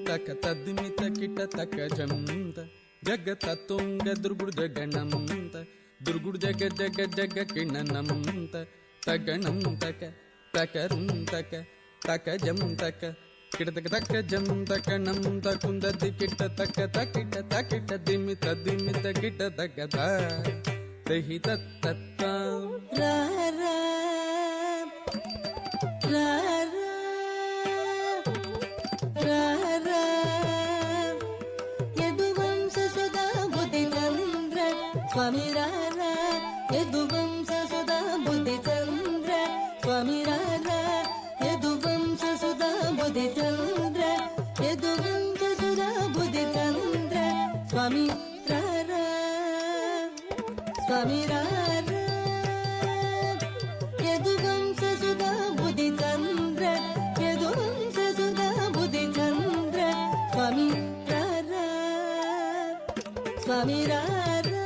తక తద్మిత కిట తక జంత జగ తతుంగ దుర్గుడు జగణంత దుర్గుడు జగ జగ జగ కిణనంత తగణం తక తకరుం తక తక జం తక కిట తక తక జం తకణం తకుందది కిట తక తకిట తకిట దిమిత దిమిత కిట తక తహి తత్త రా రా రా స్వామి రారా యదువంశ సుధా బుద్ధి చంద్ర స్వామి రారా యదువంశ సుధా బుద్ధి చంద్ర యదువంశ సుధా బుద్ధి చంద్ర స్వామి రారా స్వామి రారా యదువంశ సుధా బుద్ధి చంద్ర యదువంశ సుధా బుద్ధి చంద్ర స్వామి రారా స్వామి రారా